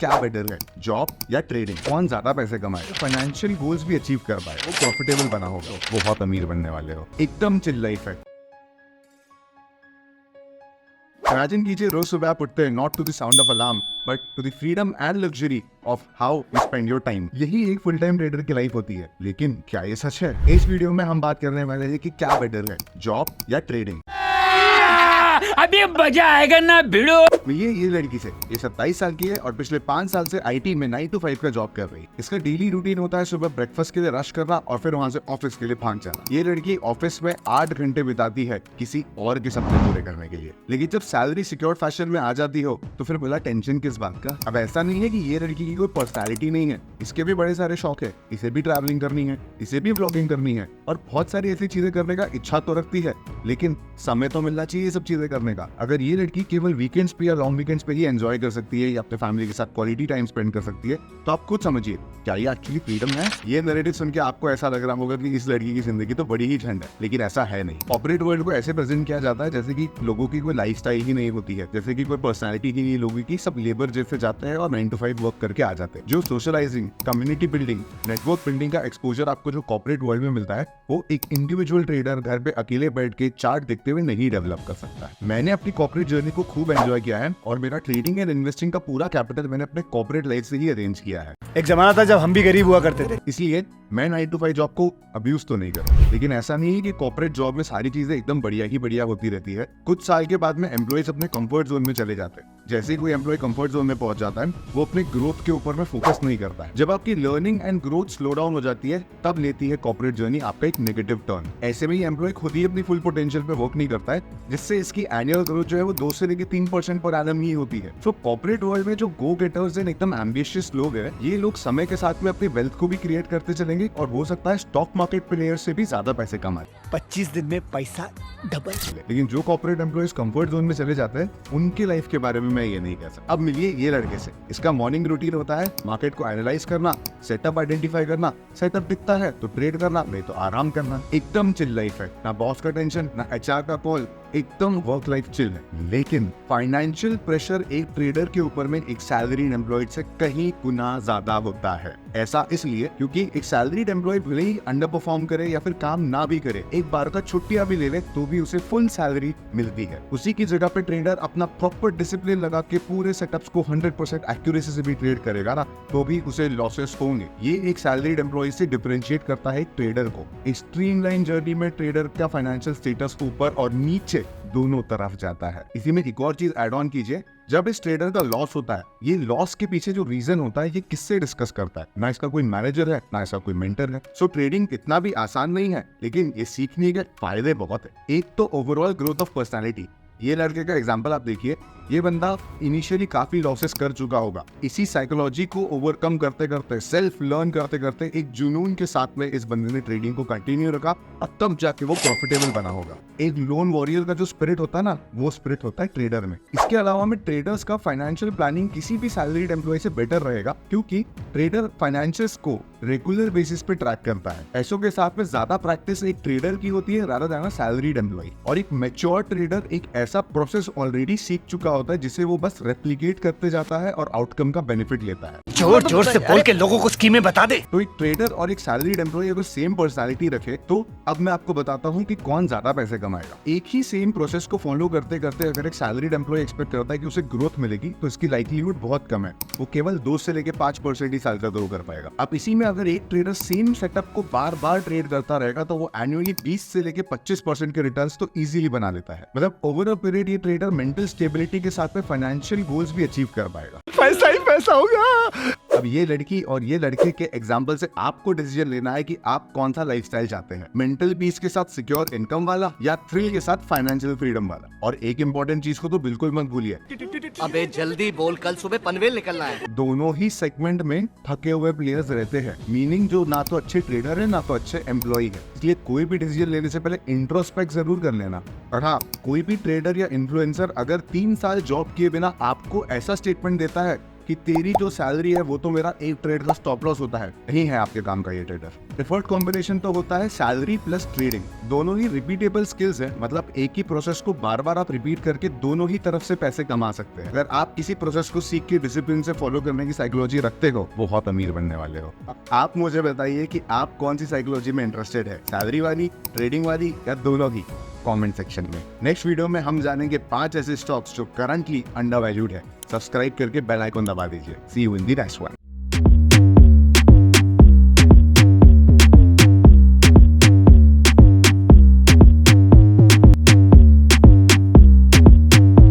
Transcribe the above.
क्या बेटर है, जॉब या ट्रेडिंग? कौन ज्यादा पैसे कमाए, फाइनेंशियल गोल्स भी अचीव कर पाए, वो प्रॉफिटेबल बना होगा, वो बहुत अमीर बनने वाले हो, एकदम चिल लाइफ है। इमेजिन कीजिए रोज सुबह आप उठते हैं not to the sound of alarm but to the freedom and luxury of how you spend your time. यही एक फुल टाइम ट्रेडर की लाइफ होती है। लेकिन क्या ये सच है? इस वीडियो में हम बात करने वाले हैं कि क्या बेटर है, जॉब या ट्रेडिंग। अभी मजा आएगा ना भिड़ो। ये लड़की से, ये 27 साल की है और पिछले 5 साल से आईटी में 9 to 5 का जॉब कर रही है। इसका डेली रूटीन होता है सुबह ब्रेकफास्ट के लिए रश करना और फिर वहाँ से ऑफिस के लिए भाग जाना। ये लड़की ऑफिस में 8 घंटे बिताती है किसी और के सपने पूरे करने के लिए। लेकिन जब सैलरी सिक्योर्ड फैशन में आ जाती हो तो फिर बोला टेंशन किस बात का। अब ऐसा नहीं है कि ये लड़की की कोई पर्सनैलिटी नहीं है, इसके भी बड़े सारे शौक है। इसे भी ट्रैवलिंग करनी है, इसे भी ब्लॉगिंग करनी है और बहुत सारी ऐसी चीजें करने का इच्छा तो रखती है, लेकिन समय तो मिलना चाहिए ये सब चीजें करने का। अगर ये लड़की केवल वीकेंड्स पे या लॉन्ग वीकेंड्स पे ही एंजॉय कर सकती है या अपने फैमिली के साथ क्वालिटी टाइम स्पेंड कर सकती है तो आप खुद समझिए क्या ये एक्चुअली फ्रीडम है। ये नैरेटिव सुन के आपको ऐसा लग रहा होगा कि इस लड़की की जिंदगी तो बड़ी ही ठंड है, लेकिन ऐसा है नहीं। कॉर्पोरेट वर्ल्ड को ऐसे प्रेजेंट किया जाता है जैसे कि लोगों की कोई लाइफस्टाइल ही नहीं होती है, जैसे कि कोई पर्सनैलिटी ही नहीं लोगों की, सब लेबर जैसे जाते हैं और 9 to 5 वर्क करके आ जाते हैं। जो socializing, community building, network building का एक्सपोजर आपको जो कॉर्पोरेट वर्ल्ड में मिलता है वो एक इंडिविजुअल ट्रेडर घर पे अकेले बैठ के चार्ट देखते हुए नहीं डेवलप कर सकता है। मैंने अपनी कॉर्पोरेट जर्नी को खूब एंजॉय किया है और मेरा ट्रेडिंग एंड इन्वेस्टिंग का पूरा कैपिटल मैंने अपने कॉर्पोरेट लाइफ से ही अरेंज किया है। एक जमाना था जब हम भी गरीब हुआ करते थे, इसलिए मैं 9 to 5 जॉब को अब्यूज तो नहीं करता। लेकिन ऐसा नहीं है कि कॉर्पोरेट जॉब में सारी चीजें एकदम बढ़िया ही बढ़िया होती रहती है। कुछ साल के बाद में एम्प्लॉइज अपने कंफर्ट जोन में चले जाते हैं। जैसे ही कोई एम्प्लॉय कंफर्ट जोन में पहुंच जाता है वो अपने ग्रोथ के ऊपर में फोकस नहीं करता है। जब आपकी learning and growth slow down हो जाती है तब लेती है कॉर्पोरेट जर्नी आपका एक नेगेटिव टर्न। ऐसे में ही एम्प्लॉय खुद ही अपनी फुल पोटेंशियल पे वर्क नहीं करता है, जिससे इसकी एनुअल ग्रोथ जो है वो 2 से लेकर 3% पर एनम ही होती है। तो कॉर्पोरेट वर्ल्ड में जो गो गेटर्स एंड एकदम एम्बिशियस लोग हैं, ये लोग समय के साथ में अपनी वेल्थ को भी क्रिएट करते चलेंगे और हो सकता है स्टॉक मार्केट प्लेयर से भी ज्यादा पैसे कमाए। 25 दिन में पैसा डबल। लेकिन जो कॉर्पोरेट एम्प्लॉइज कंफर्ट जोन में चले जाते हैं उनकी लाइफ के बारे में मैं ये नहीं कह सकता। अब मिलिए ये लड़के से। इसका मॉर्निंग रूटीन होता है मार्केट को एनालाइज करना, सेटअप आइडेंटिफाई करना, सेटअप दिखता है तो ट्रेड करना, नहीं तो आराम करना। एकदम चिल लाइफ है, ना बॉस का टेंशन, ना एचआर का कॉल, एकदम वर्क लाइफ चिल है। लेकिन फाइनेंशियल प्रेशर एक ट्रेडर के ऊपर में एक सैलरीड एम्प्लॉय से कहीं गुना ज्यादा होता है। ऐसा इसलिए क्योंकि एक सैलरीड एम्प्लॉय भले ही अंडर परफॉर्म करे या फिर काम ना भी करे, एक बार का छुट्टियां भी ले ले तो भी उसे फुल सैलरी मिलती है। उसी की जगह पे ट्रेडर अपना प्रॉपर डिसिप्लिन लगा के पूरे सेटअप्स को 100% एक्यूरेसी से भी ट्रेड करेगा ना तो भी उसे लॉसेस होंगे। ये एक सैलरीड एम्प्लॉय से डिफरेंशिएट करता है ट्रेडर को। एक स्ट्रीमलाइन जर्नी में ट्रेडर का फाइनेंशियल स्टेटस ऊपर और नीचे दोनों तरफ जाता है। इसी में एक और चीज ऐड ऑन कीजिए, जब इस ट्रेडर का लॉस होता है, ये लॉस के पीछे जो रीजन होता है ये किससे डिस्कस करता है? ना इसका कोई मैनेजर है, ना इसका कोई मेंटर है। सो ट्रेडिंग इतना भी आसान नहीं है, लेकिन ये सीखने के फायदे बहुत है। एक तो ओवरऑल ग्रोथ ऑफ पर्सनालिटी। ये लड़के का एग्जांपल आप देखिए, ये बंदा इनिशियली काफी लॉसेस कर चुका होगा। इसी साइकोलॉजी को ओवरकम करते करते, सेल्फ लर्न करते करते एक जुनून के साथ में इस बंदे ने ट्रेडिंग को कंटिन्यू रखा और तब जाके वो प्रॉफिटेबल बना होगा। एक लोन वॉरियर का जो स्पिरिट होता है ना, वो स्पिरिट होता है ट्रेडर में। इसके अलावा में ट्रेडर्स का फाइनेंशियल प्लानिंग किसी भी सैलरीड एम्प्लॉय से बेटर रहेगा, क्योंकि ट्रेडर फाइनेंशियल्स को रेगुलर बेसिस पे ट्रैक करता है। ऐसों के साथ में ज्यादा प्रैक्टिस एक ट्रेडर की होती है रादर देन सैलरीड एम्प्लॉय। और एक मैच्योर ट्रेडर एक ऐसा प्रोसेस ऑलरेडी सीख चुका होता है जिसे वो बस रेप्लिकेट करते जाता है और आउटकम का बेनिफिट लेता है। जोर जोर से बोल के लोगों को स्कीमें बता दे। तो एक ट्रेडर और एक सैलरीड एम्प्लॉय अगर सेम पर्सनालिटी रखे तो अब मैं आपको बताता हूँ कि कौन ज्यादा पैसे कमाएगा। एक ही सेम प्रोसेस को फॉलो करते करते अगर एक सैलरीड एम्प्लॉय एक्सपेक्ट करता है कि उसे ग्रोथ मिलेगी तो इसकी लाइक्लीहुड बहुत कम है। वो केवल 2 से लेके 5% ही साल का ग्रो कर पाएगा। अब इसी में अगर एक ट्रेडर सेम सेटअप को बार बार ट्रेड करता रहेगा तो वो एनुअली 20 से लेके 25% के रिटर्न्स तो इजीली बना लेता है। मतलब ओवर अ पीरियड ये ट्रेडर मेंटल स्टेबिलिटी के साथ में फाइनेंशियल गोल्स भी अचीव कर पाएगा। पैसा ही पैसा होगा। अब ये लड़की और ये लड़के के एग्जाम्पल से आपको डिसीजन लेना है कि आप कौन सा लाइफस्टाइल चाहते हैं, मेंटल पीस के साथ सिक्योर इनकम वाला या थ्रिल के साथ फाइनेंशियल फ्रीडम वाला। और एक इंपॉर्टेंट चीज को तो बिल्कुल मत भूलिए, अबे जल्दी बोल, कल सुबह पनवेल निकलना है। दोनों ही सेगमेंट में थके हुए प्लेयर्स रहते हैं, मीनिंग जो ना तो अच्छे ट्रेडर है ना तो अच्छे एम्प्लॉय है। इसलिए कोई भी डिसीजन लेने से पहले इंट्रोस्पेक्ट जरूर कर लेना। और हाँ, कोई भी ट्रेडर या इन्फ्लुएंसर अगर 3 साल जॉब किए बिना आपको ऐसा स्टेटमेंट देता है कि तेरी जो सैलरी है वो तो मेरा एक ट्रेड का स्टॉप लॉस होता है, नहीं है आपके काम का ये ट्रेडर। प्रेफर्ड कॉम्बिनेशन तो होता है सैलरी प्लस ट्रेडिंग, दोनों ही रिपीटेबल स्किल्स है, मतलब एक ही प्रोसेस को बार बार आप रिपीट करके दोनों ही तरफ से पैसे कमा सकते हैं। अगर आप किसी प्रोसेस को सीख के डिसिप्लिन से फॉलो करने की साइकोलॉजी रखते हो, बहुत अमीर बनने वाले हो। आप मुझे बताइए कि आप कौन सी साइकोलॉजी में इंटरेस्टेड है, सैलरी वाली, ट्रेडिंग वाली या दोनों ही? कमेंट सेक्शन में। नेक्स्ट वीडियो में हम जानेंगे 5 ऐसे स्टॉक्स जो करंटली अंडर वैल्यूड है। सब्सक्राइब करके बेल आइकन दबा दीजिए। See you in the next one.